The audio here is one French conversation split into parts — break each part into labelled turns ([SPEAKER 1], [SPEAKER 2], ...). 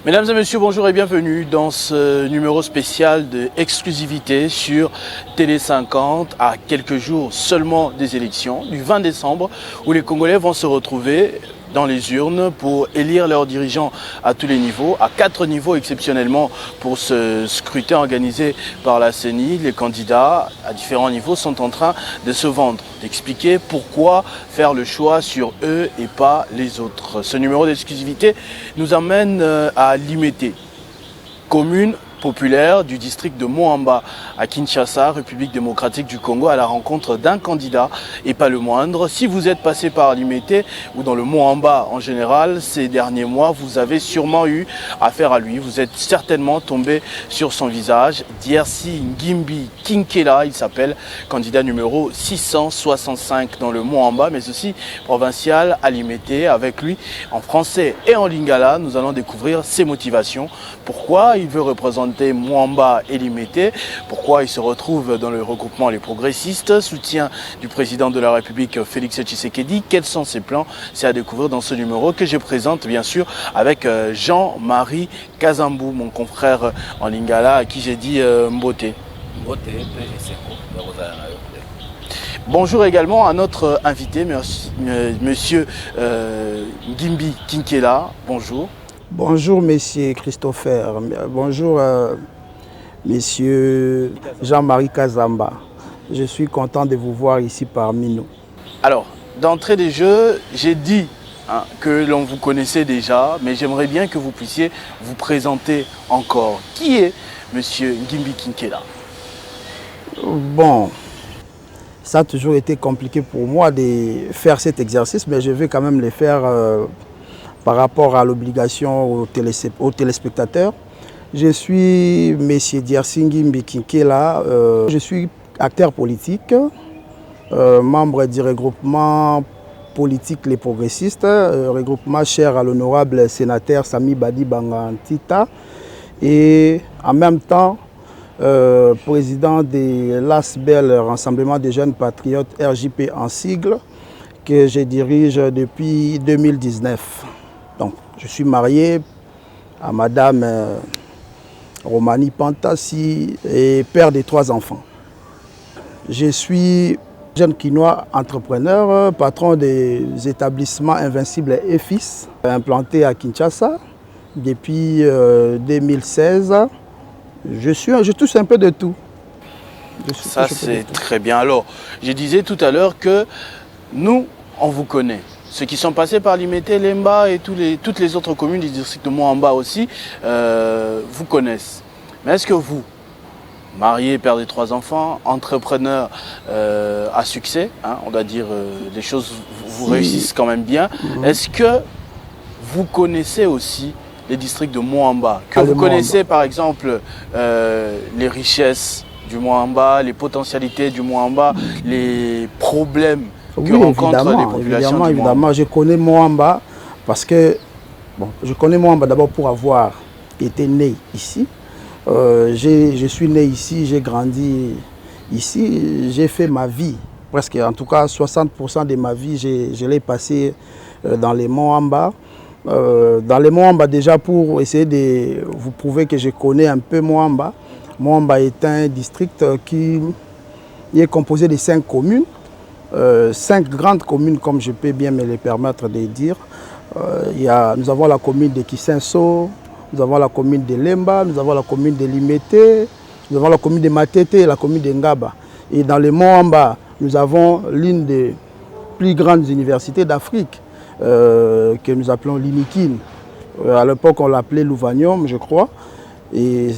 [SPEAKER 1] Mesdames et messieurs, bonjour et bienvenue dans ce numéro spécial de exclusivité sur Télé 50 à quelques jours seulement des élections du 20 décembre où les Congolais vont se retrouver dans les urnes pour élire leurs dirigeants à tous les niveaux, à 4 niveaux exceptionnellement pour ce scrutin organisé par la CENI. Les candidats à différents niveaux sont en train de se vendre, d'expliquer pourquoi faire le choix sur eux et pas les autres. Ce numéro d'exclusivité nous amène à Limete, commune populaire du district de Moamba à Kinshasa, République démocratique du Congo, à la rencontre d'un candidat et pas le moindre. Si vous êtes passé par Limete ou dans le Moamba en général, ces derniers mois, vous avez sûrement eu affaire à lui. Vous êtes certainement tombé sur son visage. Diersi Ngimbi Kinkela, il s'appelle, candidat numéro 665 dans le Moamba, mais aussi provincial à Limete. Avec lui, en français et en lingala, nous allons découvrir ses motivations. Pourquoi il veut représenter Moamba et Limete, pourquoi il se retrouve dans le regroupement Les Progressistes, soutien du président de la République Félix Tshisekedi, quels sont ses plans, c'est à découvrir dans ce numéro que je présente bien sûr avec Jean-Marie Kazambou, mon confrère en lingala à qui j'ai dit Mbote. Bonjour également à notre invité, monsieur Ngimbi Kinkela, bonjour.
[SPEAKER 2] Bonjour, Monsieur Christopher. Bonjour, Monsieur Jean-Marie Kazamba. Je suis content de vous voir ici parmi nous.
[SPEAKER 1] Alors, d'entrée des jeux, j'ai dit que l'on vous connaissait déjà, mais j'aimerais bien que vous puissiez vous présenter encore. Qui est Monsieur Ngimbi Kinkela?
[SPEAKER 2] Bon, ça a toujours été compliqué pour moi de faire cet exercice, mais je vais quand même le faire par rapport à l'obligation aux téléspectateurs. Je suis M. Diersi Ngimbi Kinkela, je suis acteur politique, membre du regroupement politique Les Progressistes, regroupement cher à l'honorable sénateur Sami Badi Bangantita, et en même temps président de l'ASBEL, Rassemblement des jeunes patriotes RJP en sigle, que je dirige depuis 2019. Donc, je suis marié à Madame Romani Pantassi et père de 3 enfants. Je suis jeune quinois entrepreneur, patron des établissements Invincible et Fils, implanté à Kinshasa depuis 2016. Je touche un peu de tout.
[SPEAKER 1] Ça, c'est très bien. Alors, je disais tout à l'heure que nous, on vous connaît. Ceux qui sont passés par Limete, Lemba et toutes les autres communes du district de Moamba aussi, vous connaissent. Mais est-ce que vous, marié, père de 3 enfants, entrepreneur à succès, on doit dire les choses vous réussissent quand même bien, est-ce que vous connaissez aussi les districts de Moamba, que vous connaissez par exemple les richesses du Moamba, les potentialités du Moamba, les problèmes que rencontrent les populations du
[SPEAKER 2] évidemment, je connais Moamba parce que, bon, je connais Moamba d'abord pour avoir été né ici. Je suis né ici, j'ai grandi ici, j'ai fait ma vie, presque en tout cas 60% de ma vie, je l'ai passé dans les Moamba. Dans les Moamba déjà pour essayer de vous prouver que je connais un peu Moamba. Moamba est un district qui est composé de 5 communes. 5 grandes communes, comme je peux bien me les permettre de dire. Nous avons la commune de Kisenso, nous avons la commune de Lemba, nous avons la commune de Limete, nous avons la commune de Matete et la commune de Ngaba. Et dans les Moamba, nous avons l'une des plus grandes universités d'Afrique, que nous appelons l'INIKIN. À l'époque, on l'appelait Louvanium, je crois. Et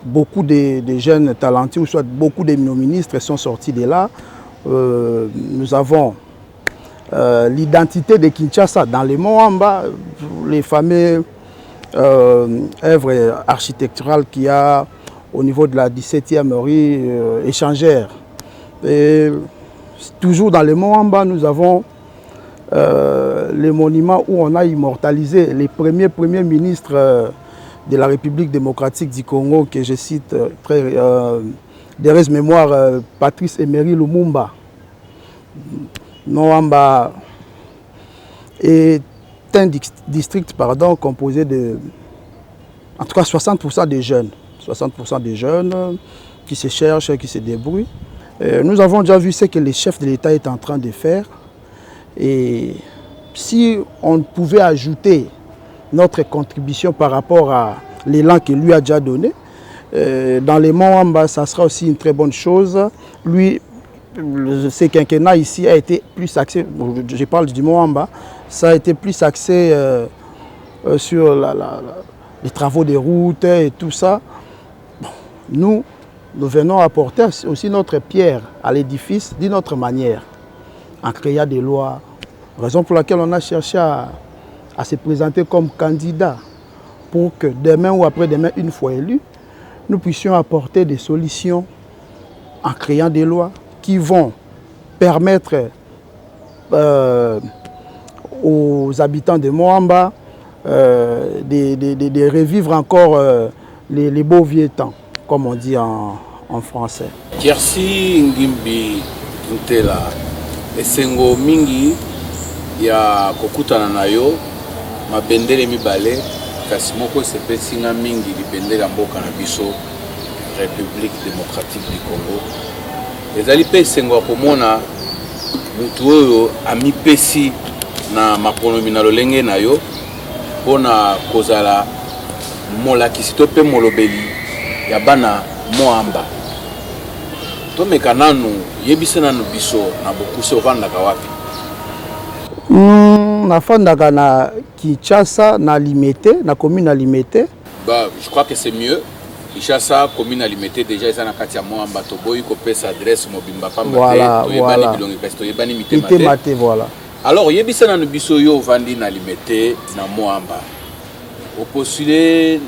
[SPEAKER 2] beaucoup de jeunes talentueux, soit beaucoup de nos ministres sont sortis de là. Nous avons l'identité de Kinshasa dans les Moamba, les fameux œuvres architecturales qu'il y a au niveau de la 17e rue échangère. Et toujours dans les Moamba, nous avons les monuments où on a immortalisé les premiers ministres de la République démocratique du Congo, que je cite très d'heureuse mémoire, Patrice Emery Lumumba. Moamba est un district composé de en tout cas 60% des jeunes. 60% des jeunes qui se cherchent, qui se débrouillent. Nous avons déjà vu ce que le chef de l'État est en train de faire. Et si on pouvait ajouter notre contribution par rapport à l'élan qu'il lui a déjà donné, dans les Moamba, ça sera aussi une très bonne chose. Lui, ce quinquennat ici a été plus axé, je parle du Moamba, ça a été plus axé sur les travaux des routes et tout ça. Bon, nous venons apporter aussi notre pierre à l'édifice d'une autre manière, en créant des lois, raison pour laquelle on a cherché à se présenter comme candidat pour que demain ou après-demain, une fois élu, nous puissions apporter des solutions en créant des lois qui vont permettre aux habitants de Moamba de revivre encore les beaux vieux temps, comme on dit en français.
[SPEAKER 3] Merci Ngimbi Ntela. Esengo mingi ya kokutana na yo mabendele mibale kasi moko sepesi nga mingi libendele ya mboka na biso République démocratique du Congo. Ezali pe esengo ya komona mutu oyo amipesi na makonomi na lolenge na yo mpona kozala molakisi to mpe molobeli ya bana Moamba. Tomeka nanu yebisa nanu biso na bokuse ovandaka wapi?
[SPEAKER 2] Nafandaka na Kinshasa, na Limete, na commune à Limete.
[SPEAKER 3] Bah, je crois que c'est mieux. Kinshasa, commune à Limete, déjà ils ont un Moamba, Toboy, Kopes, adresse, Mobimba, Pamba,
[SPEAKER 2] voilà. Voilà.
[SPEAKER 3] Alors, yebisa nanu biso yo vandi na Limete, na Moamba. Au postulé,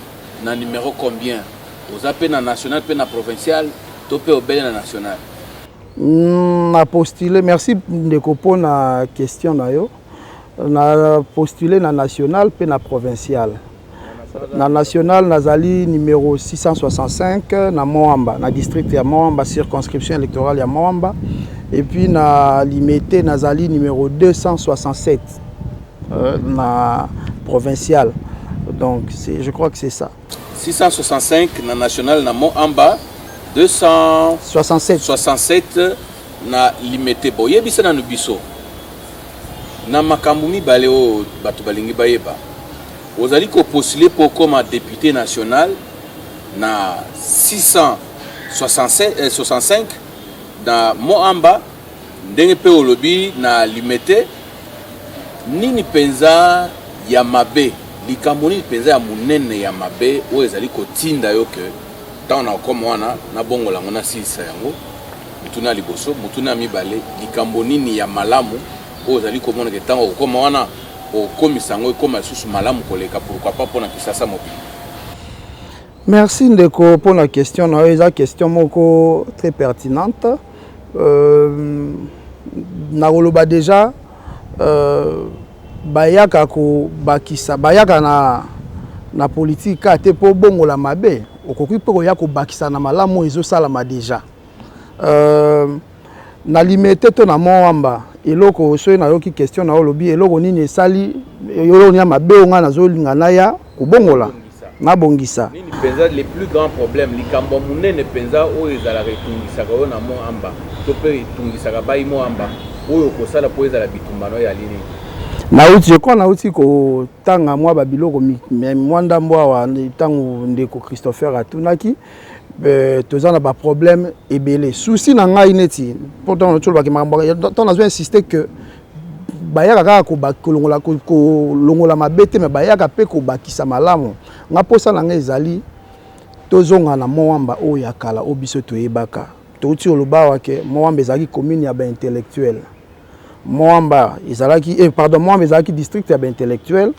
[SPEAKER 3] na numéro combien? Vous appelez na national, puis na provincial, topé au bel na national.
[SPEAKER 2] Na postulé, merci Ndeko pour la question na yo. Na postulé na national, puis na provincial. Na national, nazali numéro 665 na Moamba, na district ya Moamba, circonscription électorale ya Moamba. Et puis na Limité, nazali numéro 267 na provincial. Donc je crois que c'est ça.
[SPEAKER 3] 665 na national na Moamba, 267 na Limité. Bo yebisa na nubiso. Na makambu mibale o bato balingi bayeba. Ozali ko postuler pour comme député national na 665 na Moamba ndenge pe olobi na Limete nini penza ya mabe likambo nini penza ya munene ya mabe o ezali ko tinda yo ke tana comme wana na bongo lango na sisa yango mutuna liboso mutuna mibale likambo nini ya malamu o ezali ko mona ke tango comme wana au komisango comme sous malamu koleka pourquoi pas pour na Kinshasa mobile.
[SPEAKER 2] Merci Ndeko pour la question. La question moko très pertinente. Nakoloba déjà bayaka ko bakisa bayaka na politique ate po bongo la mabe okoki pe ko ya ko bakisa na malamu ezo salama déjà. Na limité to na Moamba eloko so na yoki question na olobi eloko nini esali eloko nya mabe nga nazolinga na ya kubongola na bongisa
[SPEAKER 3] nini penza les plus grands problèmes likambo munene penza o ezala retungisa ka na Moamba to pe tungisa ka bai Moamba oyo ko sala po ezala bitumbano ya lini
[SPEAKER 2] na uti ko na uti ko tanga mwa babiloko mwanda mbwa wa tangu Ndeko Christopher atunaki tozana ba problème ebele souci na ngai neti pourtant on ba on a insisté que bayaka kaka ko longola mabete mais bayaka pe ko bakisa malamu nga posa na ngai ezali tozonga na Moamba o ya kala obiso toyebaka touti olobawa ke Moamba ezali commune ya ba intellectuel Moamba ezalaki Moamba ezalaki district ya ba intellectuel.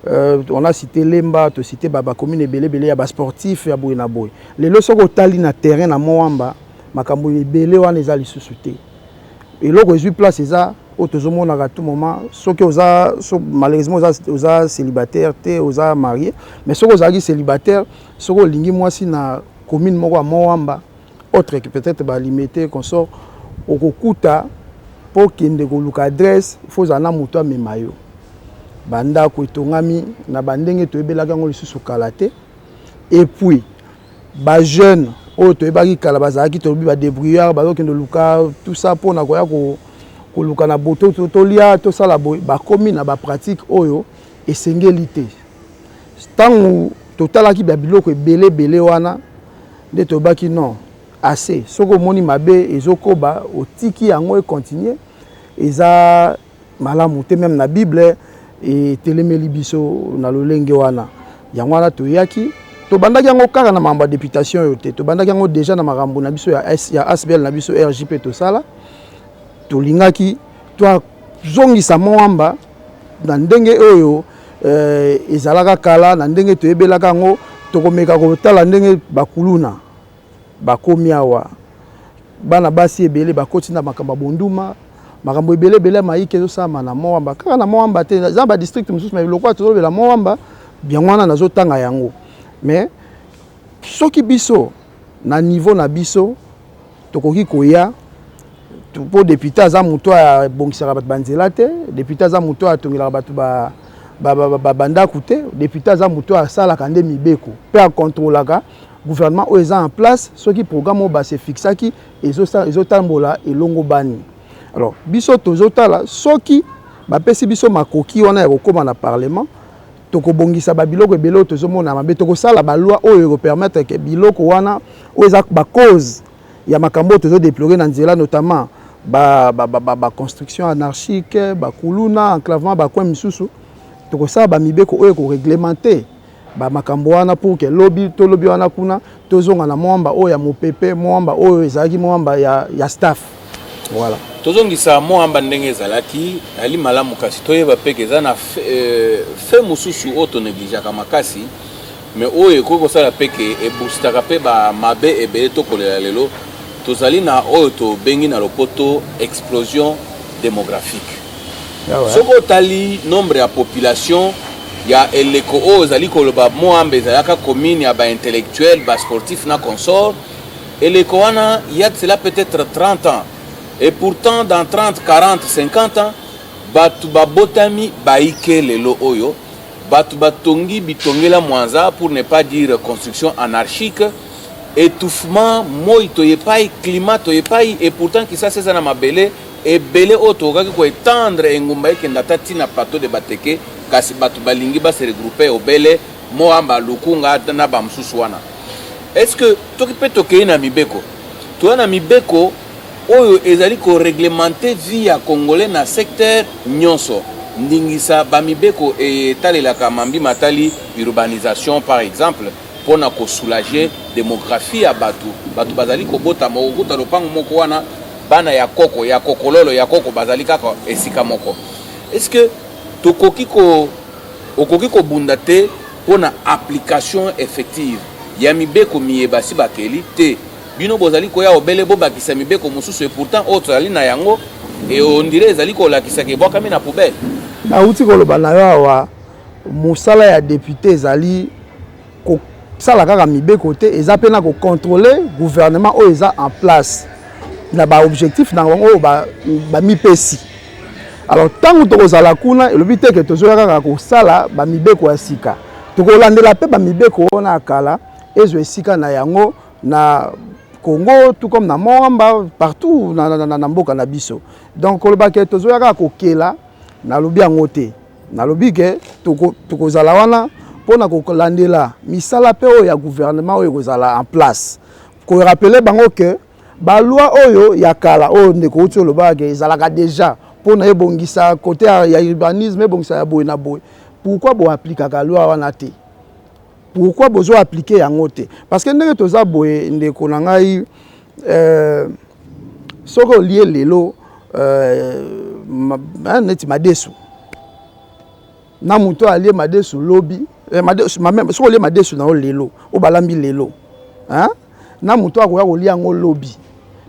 [SPEAKER 2] On a cité Lemba, to cité Baba commune ebele ya ba sportif ya boy na boy. Lelo soko tali na terrain na Moamba, makambo ebele wana ezali susute. Eloko ezui place eza otozomona à tout moment, soki oza malheureusement oza célibataire te oza marié, mais soko ozali célibataire, soko lingi mwasi na commune moko ya Moamba, autre que peut-être ba limité consort okokuta pour kende ko luka adresse, faut zana muto amemayo. Banda ko itongami na bandenge toyebelaka ngo lisusu kala te et puis ba jeune oyo toyebaki kala bazalaki tolobi ba débrouillard bazokende luka tout ça mpona koya koluka na boto tolia tosala boye bakomi na bapratique oyo esengeli te ntango totalaki babiloko ebele wana nde toyebaki non assez soko omoni mabe ezokoba otiki yango ekontinue eza malamu te même na bible etelemeli biso na lolenge wana yango wana toyaki tobandaki yango kaka na makambo ya députation oyo te tobandaki yango déjà na makambo na biso ya ASBL na biso RJP tosala tolingaki tozongisa Mwamba na ndenge oyo ezalaka kala na ndenge toyebelaka yango tokomeka kotala ndenge bakuluna bakomi awa bana basi ebele bakoti na makambo bonduma makambo ebele maike ezosama na Mwamba kaka na Mwamba te za ba district mosusu na biloko tozobela Mwamba bien wana nazotanga yango mais soki biso na niveau na biso tokoki koya po député aza moto ya bongisaka bato banzela te député aza moto atongelaka bato bandaku te député aza moto asalaka nde mibeko mpe akontrolaka gouvernement oyo eza en place soki programme oyo base fixaki ezotambola elongo bani alors biso tozotala soki bapesi biso makoki wana ya kokoma na parlement tokobongisa babiloko ebele oyo tozomona mabe tokosala baloi oyo ekopermettre ke biloko wana oyo eza bacause ya makambo oyo tozodéplore na nzela notamment construction anarchique bakuluna enclavement bacoin misusu tokosala bamibeko oyo ekoreglemente bamakambo wana pour ke tolobi wana kuna tozonga na Mwamba oyo ya mopepe Mwamba oyo ezalaki Mwamba ya staff voilà
[SPEAKER 3] tozongisa Mwamba ndenge ezalaki ali malamu kasi toyeba peke eza na fe mosusu oyo tonegligeaka makasi mais oyo ekoki kosala peke eboostaka mpe bamabe ebele tokolela lelo tozali na oyo tobengi na lopoto explosion démographique soko otali nombre ya population ya eleko oyo ezali koloba Mwamba ezalaka commune ya baintellectuel basportif na consort eleko wana ya cela peut-être 30 ans et pourtant dans 30, 40, 50 ans batu babotami baike lelo oyo batu batongi bitongela mwanza pour ne pas dire construction anarchique étouffement moi toyepai climat toyepai et pourtant qui ça c'est na mabele ebele otokaki ko étendre engumba ekenda tati na plateau de Bateke kasi batu balingi ba se regrouper obele Mwamba lukunga na ba msusu wana est-ce que tokipe tokei na mibeko to na mibeko oyo ezali ko réglementer vie ya congolais na secteur nyonso ndingisa ba mibeko etalelaka mambi matali urbanisation par exemple pona ko soulager démographie ya batu bazali ko bota mokuta lopango moko wana bana ya koko ya kokololo ya koko bazali kaka esika moko est-ce que tokoki ko bundate pona application effective ya mibeko miyebasi bakeli te bino bozali koya obele bo bakisa mibeko mosusu et pourtant autre ali na yango et on dirait ezali ko lakisa ke bokami na poubelle
[SPEAKER 2] na uti koloba na yo awa mosala ya député ezali ko sala kaka mibeko te eza pe na ko contrôler gouvernement oyo eza en place na ba objectif na ngo ba mipesi alors tango tokozala kuna elobi te ke tozoya kaka ko sala ba mibeko ya sika tokolandela pe ba mibeko ona kala ezo esika na yango na Congo tout comme na Mwamba partout na mboka na biso donc koloba ke tozoya kaka kokela na lobi yango te na lobi ke tokozala wana pona kolandela misala pe oyo ya gouvernement oyo kozala en place ko rappeler bango ke ba loi oyo ya kala oyo ndeko uti loba ke ezalaka déjà pona ebongisa côté ya urbanisme ebongisa ya boye na boye pourquoi bo appliquer ka loi wana te pourquoi bozo appliquer yango te parce que ndenge toza boye ndeko na ngai soko lié lelo neti madesu na muto alié madesu lobby soko lié madesu na lelo o balambi lelo hein na muto akoya kolia ngo lobby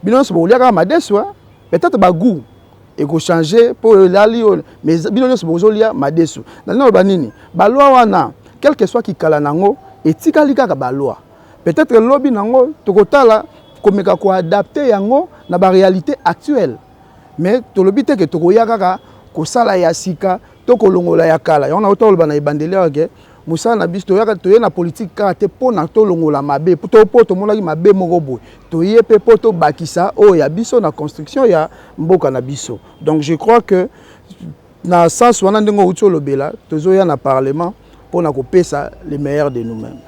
[SPEAKER 2] bino so bolia ka madesu peut-être ba goût et ko changer pour lali mais bino so bozolia madesu na no banini ba loi wana quel que soit qui kala nango etikali kaka ba loi peut-être lobby nango tokotala komeka ko adapter yango na ba réalité actuelle mais to lobby te ke tokoya kaka ko sala ya sika to kolongola ya kala yona otoloba na ibandeli ke Moussa Nabis, tu as une politique car tu es pour la mabe, pour te montrer mabe morobo. Tu es pour te bakisa, oh, il y a biso na construction, il y a mboka na biso. Donc je crois que dans le sens où on a un parlement pour nous couper ça les meilleurs de nous-mêmes.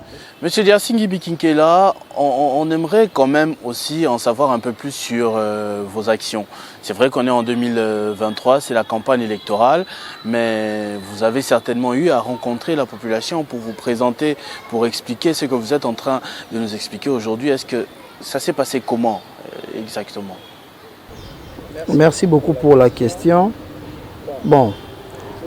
[SPEAKER 1] Monsieur Diasingui Bikinkela, on aimerait quand même aussi en savoir un peu plus sur vos actions. C'est vrai qu'on est en 2023, c'est la campagne électorale, mais vous avez certainement eu à rencontrer la population pour vous présenter, pour expliquer ce que vous êtes en train de nous expliquer aujourd'hui. Est-ce que ça s'est passé comment exactement?
[SPEAKER 2] Merci beaucoup pour la question. Bon.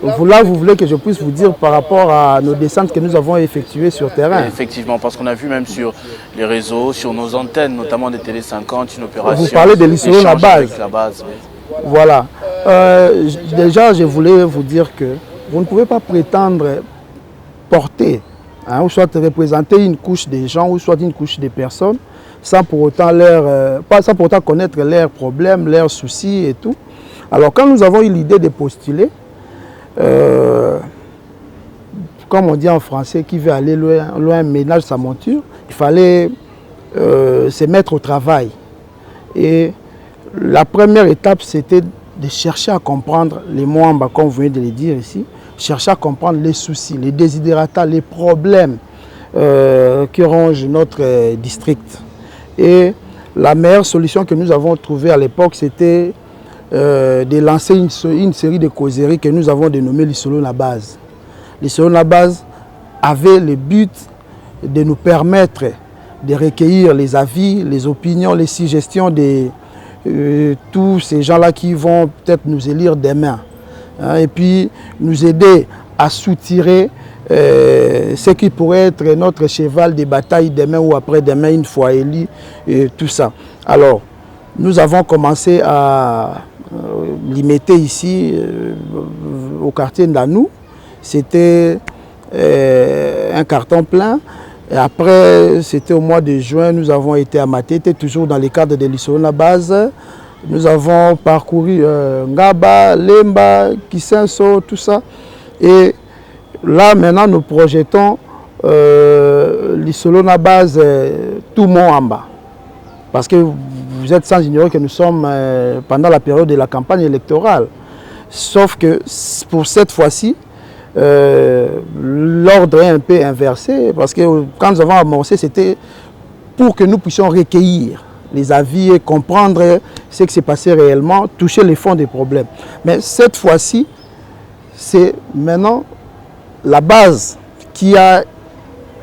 [SPEAKER 2] Là, vous voulez que je puisse vous dire par rapport à nos descentes que nous avons effectuées sur terrain.
[SPEAKER 1] Effectivement, parce qu'on a vu même sur les réseaux, sur nos antennes, notamment des Télé 50, une opération.
[SPEAKER 2] Vous parlez de l'ISOLO la base.
[SPEAKER 1] Oui.
[SPEAKER 2] Voilà. Déjà, je voulais vous dire que vous ne pouvez pas prétendre porter, ou soit représenter une couche des gens, ou soit une couche des personnes, sans pour autant connaître leurs problèmes, leurs soucis et tout. Alors, quand nous avons eu l'idée de postuler, comme on dit en français, qui veut aller loin ménage sa monture, il fallait se mettre au travail. Et la première étape, c'était de chercher à comprendre les Mwamba, comme vous venez de le dire ici, chercher à comprendre les soucis, les désidératas, les problèmes qui rongent notre district. Et la meilleure solution que nous avons trouvée à l'époque, c'était de lancer une série de causeries que nous avons dénommées l'ISOLO la base. L'ISOLO la base avait le but de nous permettre de recueillir les avis, les opinions, les suggestions de tous ces gens-là qui vont peut-être nous élire demain. Et puis nous aider à soutirer ce qui pourrait être notre cheval de bataille demain ou après-demain, une fois élu, et tout ça. Alors, nous avons commencé à limiter ici au quartier Ndanou. C'était un carton plein. Et après, c'était au mois de juin, nous avons été à Matete, toujours dans le cadre de l'ISOLO la base. Nous avons parcouru Ngaba, Lemba, Kisenso, tout ça. Et là, maintenant, nous projetons l'ISOLO la base tout Mwamba. Parce que vous êtes sans ignorer que nous sommes pendant la période de la campagne électorale. Sauf que pour cette fois-ci, l'ordre est un peu inversé. Parce que quand nous avons amorcé, c'était pour que nous puissions recueillir les avis et comprendre ce qui s'est passé réellement, toucher les fonds des problèmes. Mais cette fois-ci, c'est maintenant la base qui a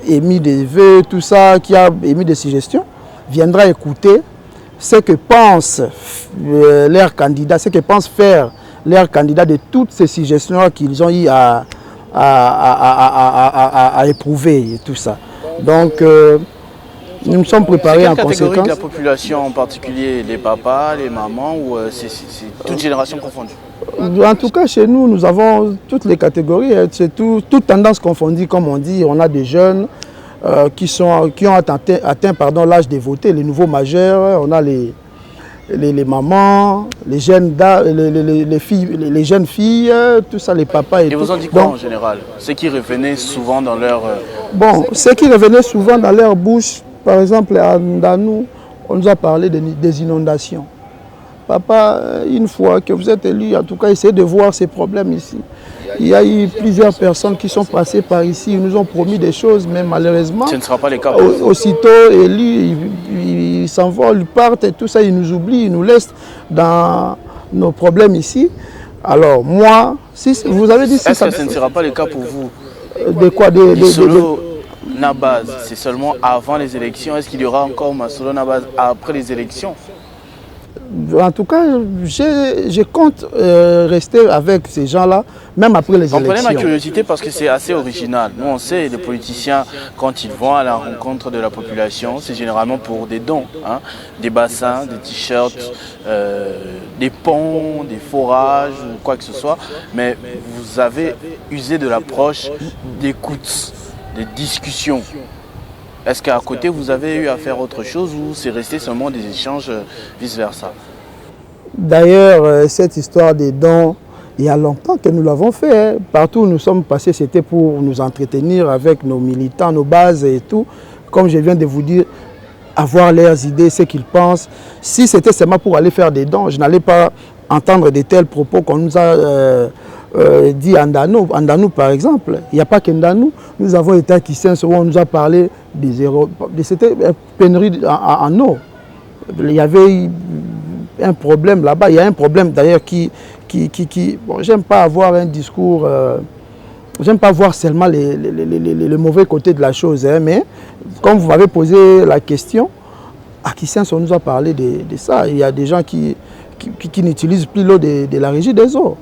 [SPEAKER 2] émis des vœux, tout ça, qui a émis des suggestions, viendra écouter ce que pensent leurs candidats, ce que pensent faire leurs candidats de toutes ces suggestions qu'ils ont eu à éprouver et tout ça. Donc, nous nous sommes préparés en conséquence.
[SPEAKER 1] Quelle catégorie de la population en particulier, les papas, les mamans ou c'est toute génération confondue?
[SPEAKER 2] En tout cas, chez nous, nous avons toutes les catégories, c'est toute tendance confondue, comme on dit. On a des jeunes qui ont atteint l'âge de voter, les nouveaux majeurs, on a les mamans, les jeunes filles, tout ça, les papas.
[SPEAKER 1] Et vous en dites quoi en général? Ce qui revenait souvent dans leur...
[SPEAKER 2] Bon, ce qui revenait souvent dans leur bouche, par exemple, à Ndanou, on nous a parlé des inondations. Papa, une fois que vous êtes élu, en tout cas, essayez de voir ces problèmes ici. Il y a eu plusieurs personnes qui sont passées par ici, ils nous ont promis des choses, mais malheureusement,
[SPEAKER 1] ce ne sera pas le cas.
[SPEAKER 2] Aussitôt élus, ils s'envolent, ils partent et tout ça, ils nous oublient, ils nous laissent dans nos problèmes ici. Alors moi, si vous avez dit...
[SPEAKER 1] Est-ce que ce ne sera pas le cas pour vous?
[SPEAKER 2] De quoi?
[SPEAKER 1] l'ISOLO la base, c'est seulement avant les élections. Est-ce qu'il y aura encore ma l'ISOLO la base après les élections?
[SPEAKER 2] En tout cas, je compte rester avec ces gens-là, même après les élections.
[SPEAKER 1] Comprenez ma curiosité parce que c'est assez original. Nous, on sait, les politiciens, quand ils vont à la rencontre de la population, c'est généralement pour des dons. Hein, des bassins, des t-shirts, des ponts, des forages, quoi que ce soit. Mais vous avez usé de l'approche d'écoute, des discussions. Est-ce qu'à côté, vous avez eu à faire autre chose ou c'est resté seulement des échanges vice-versa?
[SPEAKER 2] D'ailleurs, cette histoire des dons Il y a longtemps que nous l'avons fait. Hein. Partout où nous sommes passés, c'était pour nous entretenir avec nos militants, nos bases et tout. Comme je viens de vous dire, avoir leurs idées, ce qu'ils pensent. Si c'était seulement pour aller faire des dons, je n'allais pas entendre de tels propos qu'on nous a dit à Ndanou, par exemple. Il n'y a pas que Ndanou. Nous avons été à Kissenso où on nous a parlé des erreurs. C'était une pénurie en eau. Il y avait un problème là-bas. Il y a un problème d'ailleurs qui bon, j'aime pas avoir un discours, j'aime pas voir seulement le mauvais côté de la chose, hein, mais comme vous m'avez posé la question, à Kissenso on nous a parlé de ça. Il y a des gens qui n'utilisent plus l'eau de la régie des eaux.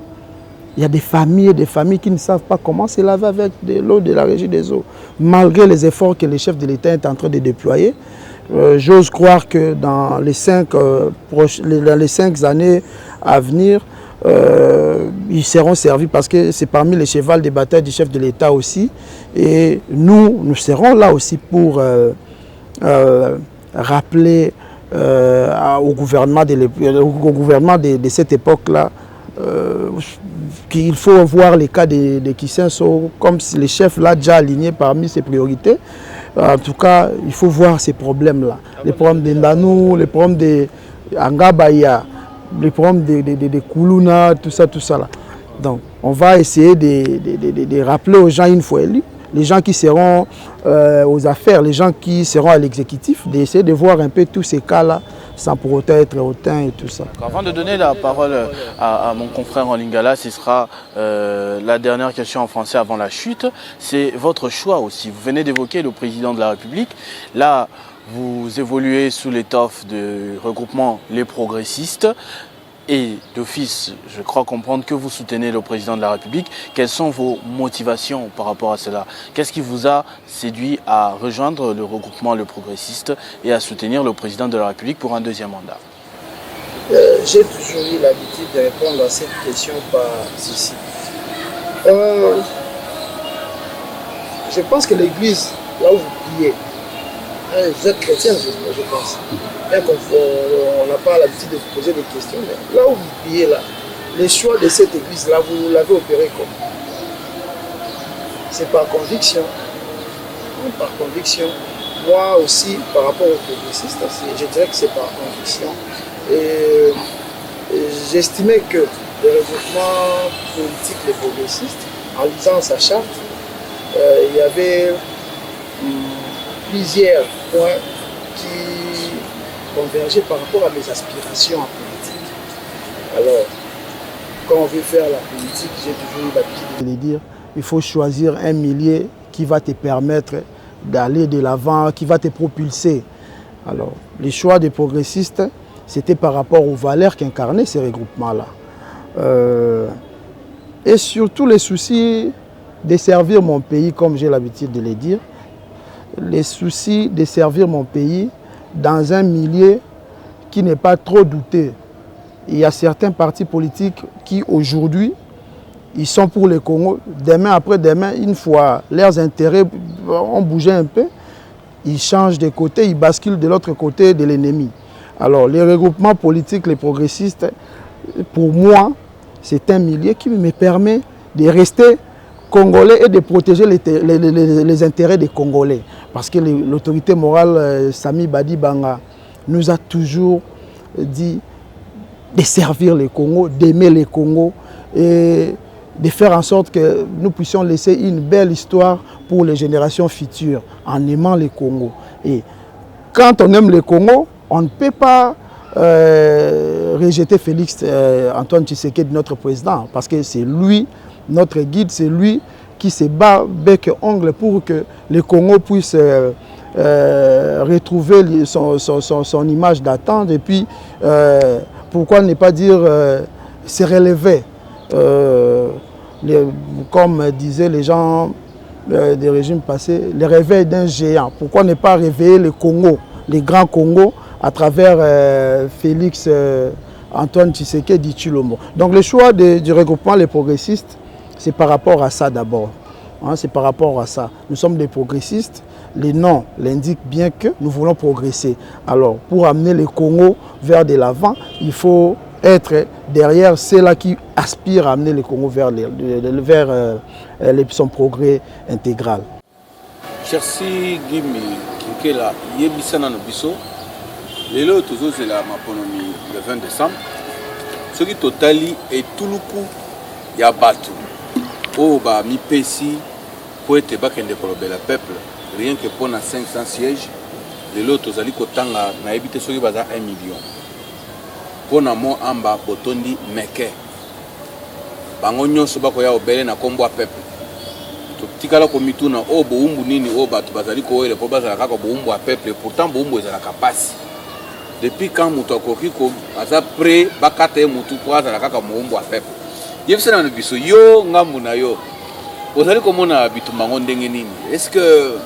[SPEAKER 2] Il y a des familles qui ne savent pas comment se laver avec de l'eau de la régie des eaux. Malgré les efforts que le chef de l'État est en train de déployer, j'ose croire que dans les 5 années à venir, ils seront servis parce que c'est parmi les chevals de bataille du chef de l'État aussi. Et nous serons là aussi pour rappeler au gouvernement de cette époque-là qu'il faut voir les cas de Kissenso comme si les chefs là déjà alignés parmi ses priorités. En tout cas, il faut voir ces problèmes-là. Les problèmes de Ndanou, les problèmes de Angabaya, les problèmes de Koulouna, tout ça là. Donc, on va essayer de rappeler aux gens une fois élus, les gens qui seront aux affaires, les gens qui seront à l'exécutif, d'essayer de voir un peu tous ces cas-là, sans pour autant être hautain et tout ça.
[SPEAKER 1] Avant de donner la parole à mon confrère en lingala, ce sera la dernière question en français avant la chute. C'est votre choix aussi. Vous venez d'évoquer le président de la République. Là, vous évoluez sous l'étoffe du regroupement Les Progressistes. Et d'office, je crois comprendre que vous soutenez le président de la République. Quelles sont vos motivations par rapport à cela? Qu'est-ce qui vous a séduit à rejoindre le regroupement Le Progressiste et à soutenir le président de la République pour un deuxième mandat?
[SPEAKER 2] J'ai toujours eu l'habitude de répondre à cette question par ceci. Je pense que l'Église, là où vous priez, vous êtes chrétien, je pense. Bien qu'on n'a pas l'habitude de vous poser des questions, mais là où vous priez, là, les choix de cette église-là, vous l'avez opéré comment? C'est par conviction. Par conviction. Moi aussi, par rapport aux progressistes, je dirais que c'est par conviction. Et j'estimais que le regroupement politique des progressistes, en lisant sa charte, il y avait plusieurs points qui convergeaient par rapport à mes aspirations en politique. Alors, quand on veut faire la politique, j'ai toujours eu l'habitude de le dire, il faut choisir un milieu qui va te permettre d'aller de l'avant, qui va te propulser. Alors, les choix des progressistes, c'était par rapport aux valeurs qu'incarnaient ces regroupements-là. Et surtout les soucis de servir mon pays, comme j'ai l'habitude de le dire, les soucis de servir mon pays dans un milieu qui n'est pas trop douté. Il y a certains partis politiques qui aujourd'hui, ils sont pour le Congo. Demain après demain, une fois leurs intérêts ont bougé un peu, ils changent de côté, ils basculent de l'autre côté de l'ennemi. Alors les regroupements politiques, les progressistes, pour moi, c'est un milieu qui me permet de rester congolais et de protéger les intérêts des Congolais. Parce que l'autorité morale, Sami Badi Banga, nous a toujours dit de servir les Congos, d'aimer les Congos et de faire en sorte que nous puissions laisser une belle histoire pour les générations futures en aimant les Congos. Et quand on aime les Congos, on ne peut pas rejeter Félix Antoine Tshisekedi, notre président, parce que c'est lui, notre guide, c'est lui qui se bat bec et ongle pour que le Congo puisse retrouver son image d'attente et puis, pourquoi ne pas dire, se relever. Comme disaient les gens des régimes passés, le réveil d'un géant. Pourquoi ne pas réveiller le Congo, les grands Congo, à travers Félix Antoine Tshisekedi Tshilombo. Donc le choix du regroupement Les Progressistes, c'est par rapport à ça d'abord. Hein, c'est par rapport à ça. Nous sommes des progressistes. Les noms l'indiquent bien que nous voulons progresser. Alors, pour amener le Congo vers de l'avant, il faut être derrière ceux-là qui aspirent à amener le Congo vers son progrès intégral.
[SPEAKER 3] Merci Gimi Kinkela Yebisana Nobiso. Lelo tozozela maponomi le 20 décembre. Ce qui totali et tout le coup ya batu. Oh ba mi pesi pour être bakende kolobela peuple rien que pour 500 sièges. Lelo tozali kotanga na ebite soki baza 1 million. Pona mo amba botondi meke. Bango nyonso bakoya obele na kombo a peuple. Tikala komituna o boumbu nini o batu bazali ko ele po bazala kaka boumbu a peuple pourtant boumbu ezala kapasi. Depuis quand mutu akoki ko aza prêt bakata mutu po azala kaka boumbu a peuple. Yebisa na biso yo ngambu na yo. Ozali komona bitu mango ndenge nini? Est-ce que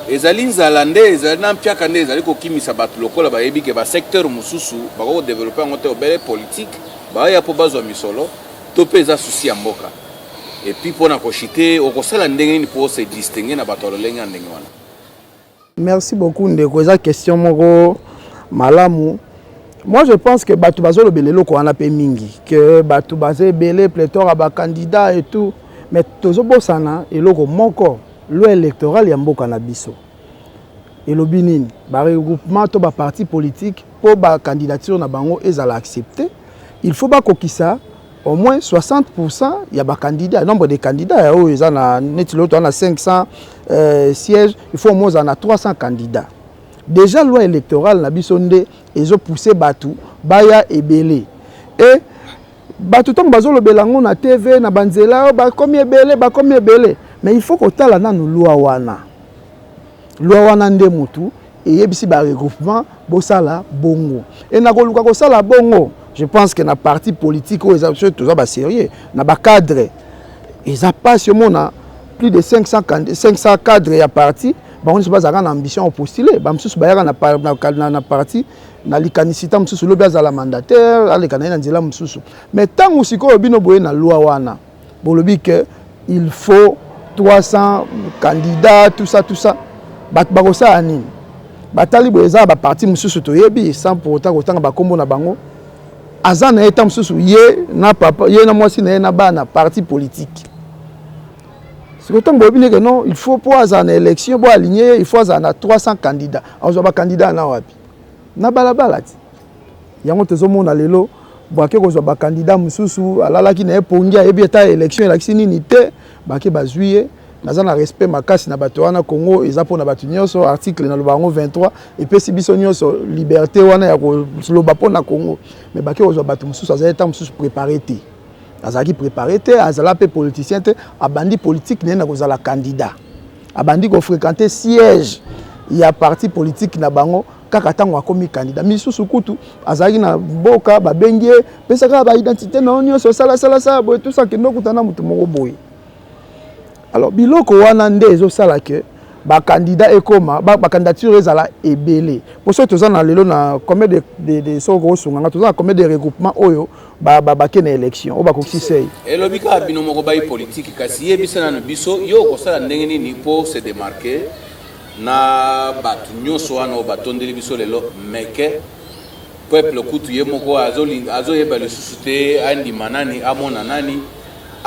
[SPEAKER 3] ezali nzalande ezali na mpiaka nde ezali kokimisa batu lokola bayebi ke ba secteur mususu bako développer ngote obele politique ba ya po bazwa misolo to pe za souci ya mboka. Et puis pour na kochiter okosala ndenge nini pour se distinguer na bato lolenga ndenge wana.
[SPEAKER 2] Merci beaucoup ndeko eza question moko malamu. Moi je pense que batu bazolo belelo ko wana pe mingi que batu bazé belé pléthore ba candidat et tout mais tozo bosana eloko moko loi électorale ya mboka na biso. Elobi nini ba regroupement to ba parti politique pour ba candidature na bango ezala accepter. Il faut ba kokisa au moins 60% il y a des candidats, nombre de candidats, ils ont 500 sièges, il faut au moins 300 candidats. Déjà, la loi électorale, ils ont poussé Batou, Baya et Belé. Et Batou, tant que le Belango na TV, na Banzela, combien Belé, mais il faut que tu aies la loi wana. Loi wana nde mutu, et il y a un regroupement, Bosala, Bongo. Et na koluka Bosala, Bongo. Je pense que dans les partis politiques, ils sont sérieux. Dans les cadres, ils n'ont pas seulement plus de 500 cadres et partis. Ils n'ont pas d'ambition à postuler. Ils n'ont pas de parti. Ils n'ont pas de mandataire. Mais tant que vous avez une loi, il faut 300 candidats, tout ça. Batali boza ba parti mususu toyebi sans pour autant que ba kombo na bango azana etam mususu ye na papa ye na mwasi na bana parti politique. C'est autant bobi que non, il faut pour azana élection pour aligner, il faut azana 300 candidats. Azo ba candidat na wapi? Na balabala ti. Yango tezomona lelo boake ko zo ba candidat mususu alalaki na epongia ebi eta élection élection ni te bake bazuye. Nous avons respect makasi na bato wana Congo eza pona bato nyonso article na lobango 23 et puis si biso nyonso liberté wana ya ko loba pona Congo mais baki ozo bato mususu azali tam mususu préparé te azaki préparé te azala pe politicien te abandi politique ne na kozala candidat abandi ko fréquenter siège ya parti politique na bango kaka tango akomi candidat misusu kutu azali na boka babengie pesa ka ba identité na nyonso sala boy tout ça que ndokutana mutu moko boy. Alors, biloko wana nde ezo sala ke ba candidat ekoma ba candidature ezala ebele. Pour ça tous na lelo na combien de soko sunga tous na combien de regroupement oyo ba kena élection o ba kokisei.
[SPEAKER 3] Elobika bino moko ba politique kasi yebisa na biso yo ko sala ndenge nini pour se démarquer na batu nyonso wana batondeli biso lelo meke peuple kutu ye moko azo yeba le susute andi manani amona nani.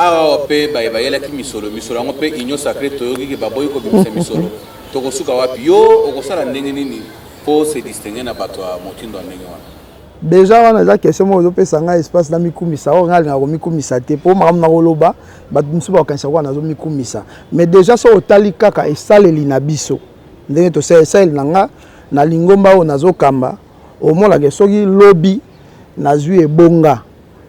[SPEAKER 3] Awa pe bayela ki misolo ngo pe inyo sacré toyoki ke baboyi ko bimisa misolo to kosuka wapi yo okosala ndenge nini pour se distinguer na bato ya motindo ndenge wana.
[SPEAKER 2] Déjà wana za question mo zo pesa nga espace na mikumisa o ngali ngako mikumisa te po makam na koloba bato musu ba kanisa kwa nazo mikumisa mais déjà so otali kaka esaleli na biso ndenge to sel nanga na lingomba o nazo kamba o mola ke soki lobby nazwi ebonga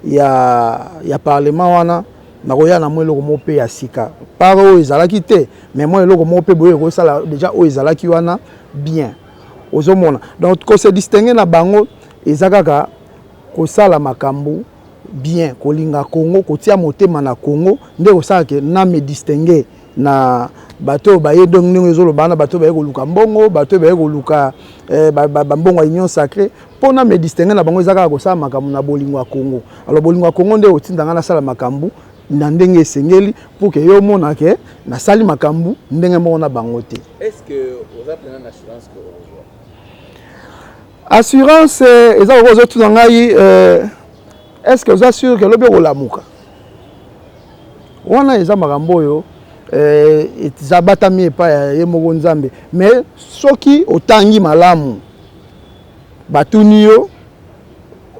[SPEAKER 2] ya parlement wana na koya na moi loko mope ya sika paro ezalaki te mais moi loko mope boye ko sala déjà o ezalaki wana bien ozomona donc ko se distinguer na bango ezakaka ko sala makambu bien ko linga Congo ko tia motema na Congo nde ko sala ke na me distinguer na bato baye donc ndenge ezolo bana bato baye ko luka mbongo bato baye ko luka mbongo union sacrée pona me distinguer na bango ezakaka ko sala makambu na bolingo ya Congo. Alors bolingo ya Congo nde otindanga na sala makambu na ndenge sengeli pour que yo mona ke na sali makambu ndenge mona bango te.
[SPEAKER 3] Est-ce que vous avez une assurance que
[SPEAKER 2] assurance eza ozo tunangai est-ce que vous êtes sûr que lobi olamuka wana eza makambo yo zabatami epa ya moko nzambe mais soki otangi malamu batuni yo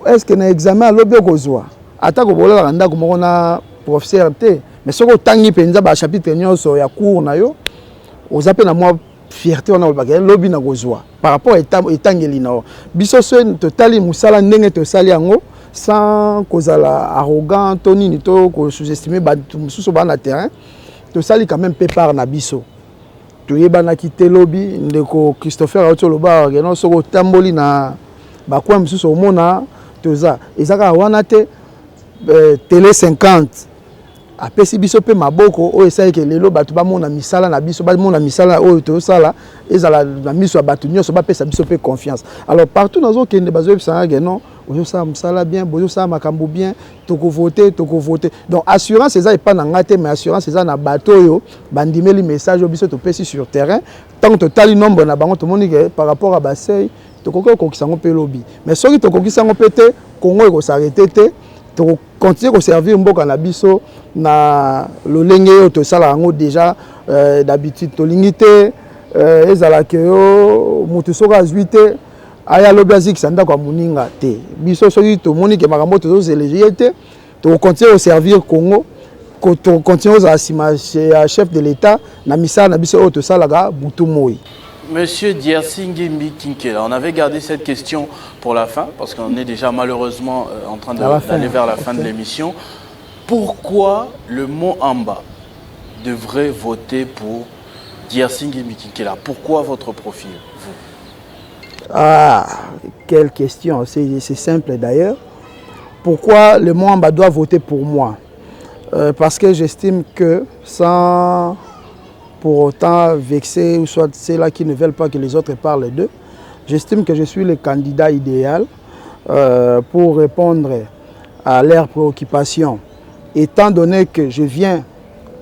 [SPEAKER 2] est-ce que na examen alobi okozwa ata kobola ndako moko na professeur te mais soki otangi penza ba chapitre nyonso ya cours na yo oza pe na mwa fierté wana olobaka lobi na kozwa par rapport etangeli na biso so totali musala ndenge tosali yango sans kozala arrogant to nini to ko sous-estimer bato mosusu bana terrain tosali quand même pépar na biso toyebanaki te lobi ndeko Christopher Aotoloba geno soko tamboli na bakwa mosusu omona toza ezaka wana te télé 50 apesi biso pe maboko o esaye ke lelo bato bamona misala na biso bamona misala oyo tosala ezala na miso ya bato nyonso bapesa biso pe confiance. Alors partout nazo kende bazoyebisanga ke non ozosala mosala bien bozosala makambo bien tokovote. Donc assurance eza epa na nga te mais assurance eza na bato oyo bandimeli message oyo biso topesi sur terrain tant totali nombre na bango tomoni ke par rapport à basei tokoki okokisa yango mpe lobi mais soki tokokisa yango mpe te Congo ekosarete te continuer à servir mboka na biso na lolenge yo to sala yango déjà d'habitude to lingité ezala ke yo mutu soka azuite aya lobi azikisa ndako muninga te biso soki to moni ke makambo to zeleje te to continuer à servir Congo to continuer à sima chef de l'état na misala na biso to sala ga butu moi.
[SPEAKER 1] Monsieur Diercy Ngimbi Kinkela, on avait gardé cette question pour la fin, parce qu'on est déjà malheureusement en train d'aller vers la fin de l'émission. Pourquoi le Mont Amba devrait voter pour Diercy Ngimbi Kinkela? Pourquoi votre profil, vous?
[SPEAKER 2] Ah, quelle question, c'est simple d'ailleurs. Pourquoi le Mont Amba doit voter pour moi? Parce que j'estime que sans pour autant vexer ou soit ceux-là qui ne veulent pas que les autres parlent d'eux. J'estime que je suis le candidat idéal pour répondre à leurs préoccupations. Étant donné que je viens,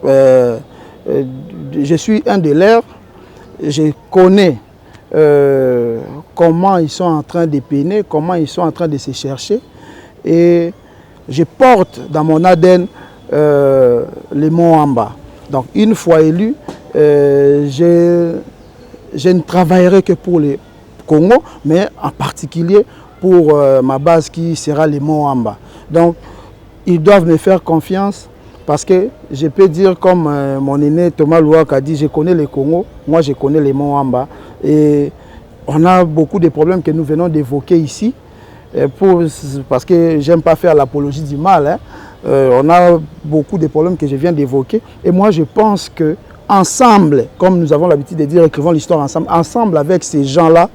[SPEAKER 2] je suis un de leurs, je connais comment ils sont en train de peiner, comment ils sont en train de se chercher et je porte dans mon ADN le Mont Amba. Donc une fois élu, je ne travaillerai que pour le Congo, mais en particulier pour ma base qui sera le Mont Amba. Donc, ils doivent me faire confiance parce que je peux dire comme mon aîné Thomas Louak a dit, je connais le Congo, moi je connais le Mont Amba. Et on a beaucoup de problèmes que nous venons d'évoquer ici, parce que j'aime pas faire l'apologie du mal. Hein. On a beaucoup de problèmes que je viens d'évoquer. Et moi je pense que ensemble, comme nous avons l'habitude de dire, écrivons l'histoire ensemble, ensemble avec ces gens-là,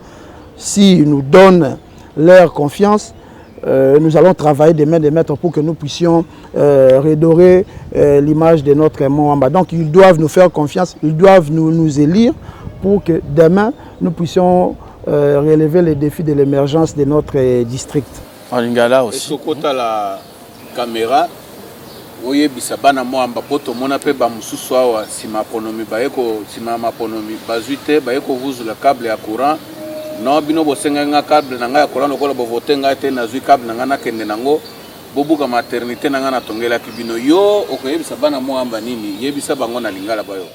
[SPEAKER 2] s'ils nous donnent leur confiance, nous allons travailler de main de maître pour que nous puissions redorer l'image de notre Mont Amba. Donc ils doivent nous faire confiance, ils doivent nous élire pour que demain nous puissions relever les défis de l'émergence de notre district.
[SPEAKER 1] En Lingala aussi.
[SPEAKER 3] La caméra. Oyebisa bana Moamba poto mona pe ba mususu awa sima ponomi bayeko sima maponomi bazuite bayeko vuzula câble ya courant no bino bosenga nga câble na nga ya courant lokola bo votenga te na zui câble na nga na kende nango bobuka maternité na nga na tongela kibino yo okoyebisa bana Moamba nini yebisa bango na Lingala bayo.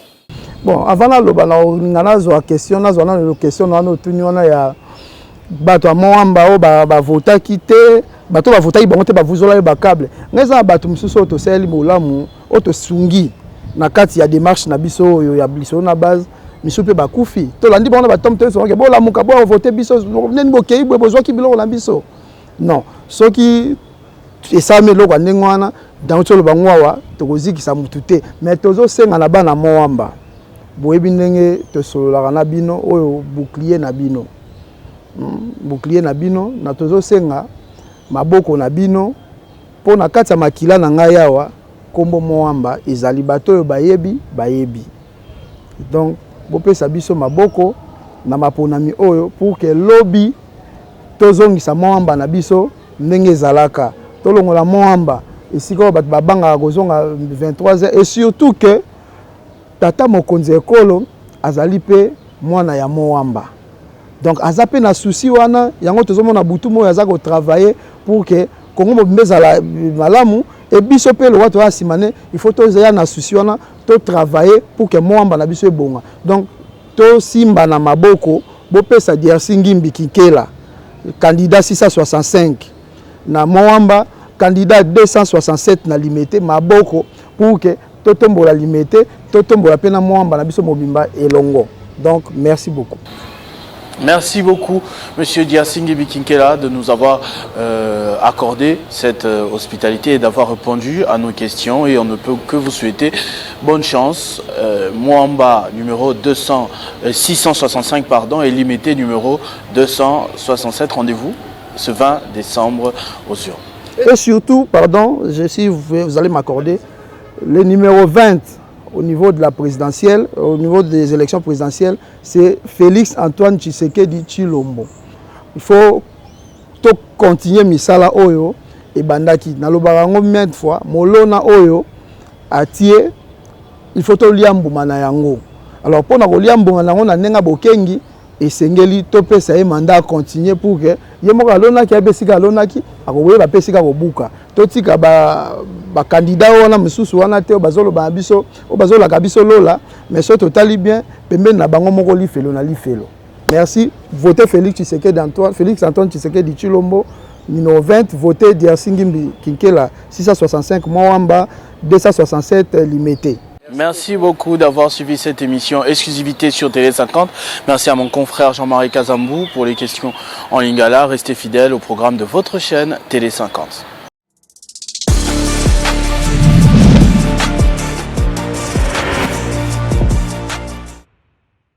[SPEAKER 2] Bon avant la loba na ngana zo question na zo na question na no tuni wana ya bato Moamba o ba vota kité bato ba vota bango te ba vuzola ba câble ngeza bato mususu to seli molamu oto sungi na kati ya démarche na biso yo ya biso na base misu pe bakufi to landi bango ba tomte so ke bola muka bo voter biso neni bokei bo bozwa ki biloko na biso non soki esame loko ndengwana dans tolo bangwa to kozikisa mutu te mais tozo senga na bana Moamba boyebi ndenge to solola na bino oyo bouclier na bino bouclier na bino na tozo senga maboko na bino po na kati ya makila na ngai awa kombo Moamba ezali bato oyo bayebi donc bopesa biso maboko na maponami oyo pour que lobi tozongisa Moamba na biso ndenge ezalaka tolongola Moamba esika oyo bato babangaka kozonga 23h et surtout que tata mokonzi ekolo azali pe mwana ya Moamba. Donc aza pe na souci wana yango tozomona butu moyo aza ko travailler pour que Congo mobimba la malamu et biso pe le wato asimane il faut to ya na susiona to travailler pour que mwamba na biso ebonga. Donc to simba na maboko bo pesa DRC Ngimbi Kinkela candidat 665 na mwamba candidat 267 na limité maboko pour que to tombola limité to tombola pe na mwamba na biso mobimba elongo. Donc merci beaucoup.
[SPEAKER 1] Merci beaucoup, Monsieur DRC Ngimbi Kinkela, de nous avoir accordé cette hospitalité et d'avoir répondu à nos questions. Et on ne peut que vous souhaiter bonne chance. Mwamba numéro 665 et limité numéro 267. Rendez-vous ce 20 décembre aux urnes.
[SPEAKER 2] Et surtout, pardon, si vous allez m'accorder, le numéro 20 au niveau de la présidentielle, au niveau des élections présidentielles, c'est Félix Antoine Tshisekedi Tshilombo. Il faut continuer misala oyo et bandaki. Nalobarango maintes fois, molona oyo atie, il faut to liambuma na yango. Alors pour na liambuma na yango na nenga bokengi et sengeli to pesa e mandat continuer pour que yemoka alona ki abesika alona ki akoboye ba pesika ko buka. Totika ba candidat wana mususu wana te bazolo ba biso o bazola ka biso lola mais so totali bien pembe na bango moko lifelo na lifelo. Merci, votez Félix Antoine Tshisekedi Tshilombo numéro 20, votez DRC Ngimbi Kinkela 665 Mwamba 267 limité.
[SPEAKER 1] Merci beaucoup d'avoir suivi cette émission exclusivité sur Télé 50. Merci à mon confrère Jean-Marie Kazambou pour les questions en lingala. Restez fidèles au programme de votre chaîne Télé 50.